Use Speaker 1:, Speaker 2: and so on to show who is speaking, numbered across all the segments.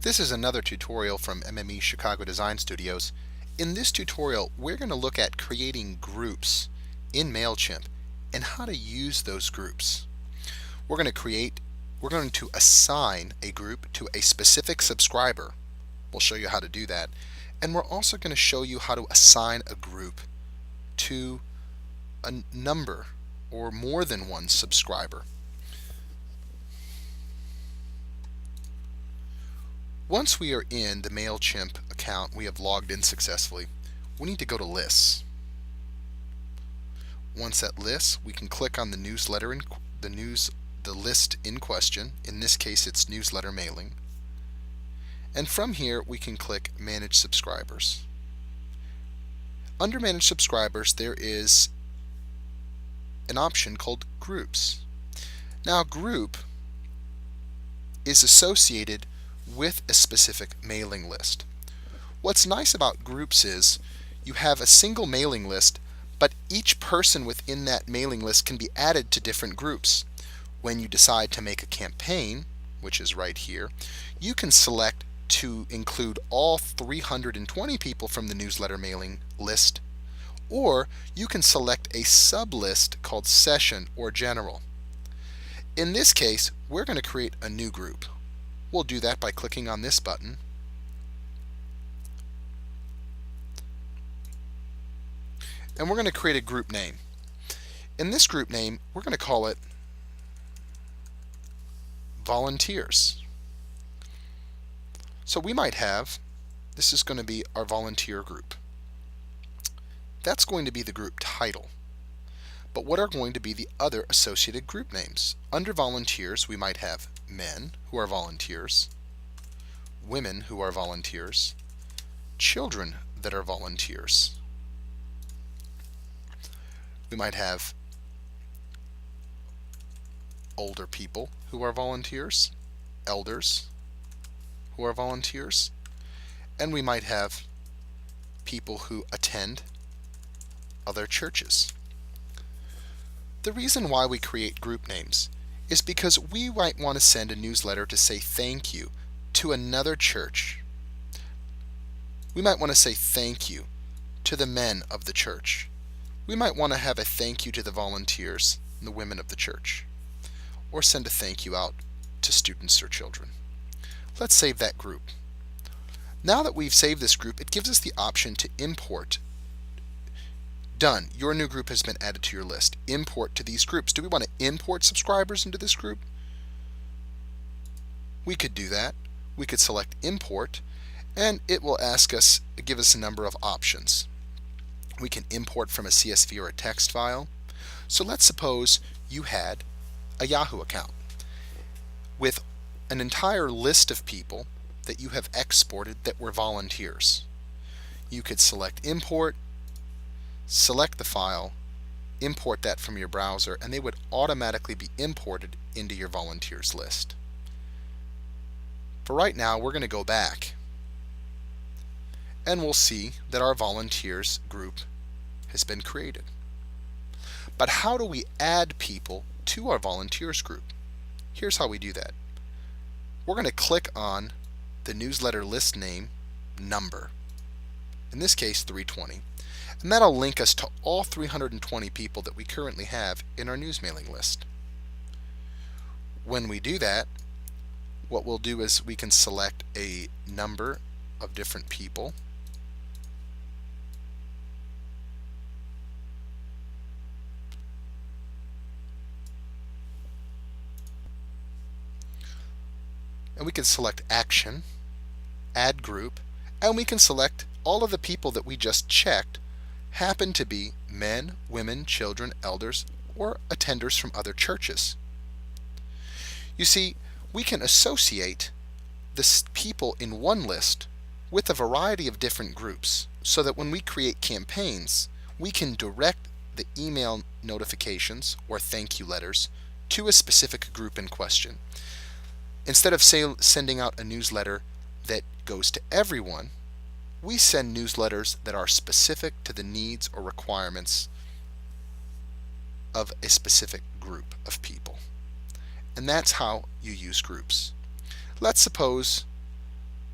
Speaker 1: This is another tutorial from MME Chicago Design Studios. In this tutorial, we're going to look at creating groups in MailChimp and how to use those groups. We're going to assign a group to a specific subscriber. We'll show you how to do that. And we're also going to show you how to assign a group to a number or more than one subscriber. Once we are in the MailChimp account, we have logged in successfully. We need to go to lists. Once at lists, we can click on the newsletter in the list in question. In this case, it's newsletter mailing. And from here, we can click Manage Subscribers. Under Manage Subscribers, there is an option called Groups. Now, group is associated with a specific mailing list. What's nice about groups is you have a single mailing list, but each person within that mailing list can be added to different groups. When you decide to make a campaign, which is right here, you can select to include all 320 people from the newsletter mailing list, or you can select a sublist called Session or General. In this case, we're going to create a new group. We'll do that by clicking on this button. And we're going to create a group name. In this group name, we're going to call it Volunteers. So we might have, this is going to be our volunteer group. That's going to be the group title. But what are going to be the other associated group names? Under volunteers, we might have men who are volunteers, women who are volunteers, children that are volunteers. We might have older people who are volunteers, elders who are volunteers, and we might have people who attend other churches. The reason why we create group names is because we might want to send a newsletter to say thank you to another church. We might want to say thank you to the men of the church. We might want to have a thank you to the volunteers and the women of the church, or send a thank you out to students or children. Let's save that group. Now that we've saved this group, it gives us the option to import. Done. Your new group has been added to your list. Import to these groups. Do we want to import subscribers into this group? We could do that. We could select import, and it will give us a number of options. We can import from a CSV or a text file. So let's suppose you had a Yahoo account with an entire list of people that you have exported that were volunteers. You could select import, select the file, import that from your browser, and they would automatically be imported into your volunteers list. For right now, we're going to go back, and we'll see that our volunteers group has been created. But how do we add people to our volunteers group? Here's how we do that. We're going to click on the newsletter list name number, in this case 320. And that'll link us to all 320 people that we currently have in our news mailing list. When we do that, what we'll do is we can select a number of different people. And we can select action, add group, and we can select all of the people that we just checked happen to be men, women, children, elders, or attenders from other churches. You see, we can associate the people in one list with a variety of different groups so that when we create campaigns, we can direct the email notifications or thank you letters to a specific group in question. Instead of sending out a newsletter that goes to everyone, we send newsletters that are specific to the needs or requirements of a specific group of people. And that's how you use groups. Let's suppose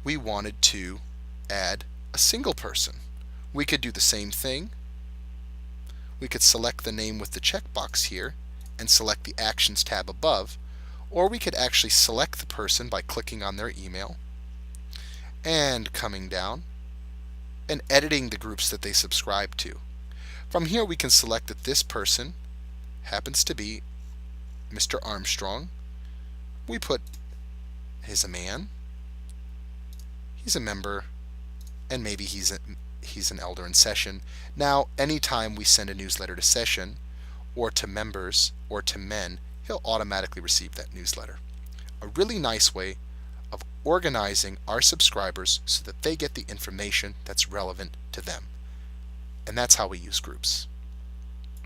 Speaker 1: we wanted to add a single person. We could do the same thing. We could select the name with the checkbox here and select the Actions tab above, or we could actually select the person by clicking on their email and coming down and editing the groups that they subscribe to. From here we can select that this person happens to be Mr. Armstrong. We put he's a man, he's a member, and maybe he's an elder in session. Now anytime we send a newsletter to session or to members or to men, he'll automatically receive that newsletter. A really nice way of organizing our subscribers so that they get the information that's relevant to them. And that's how we use groups.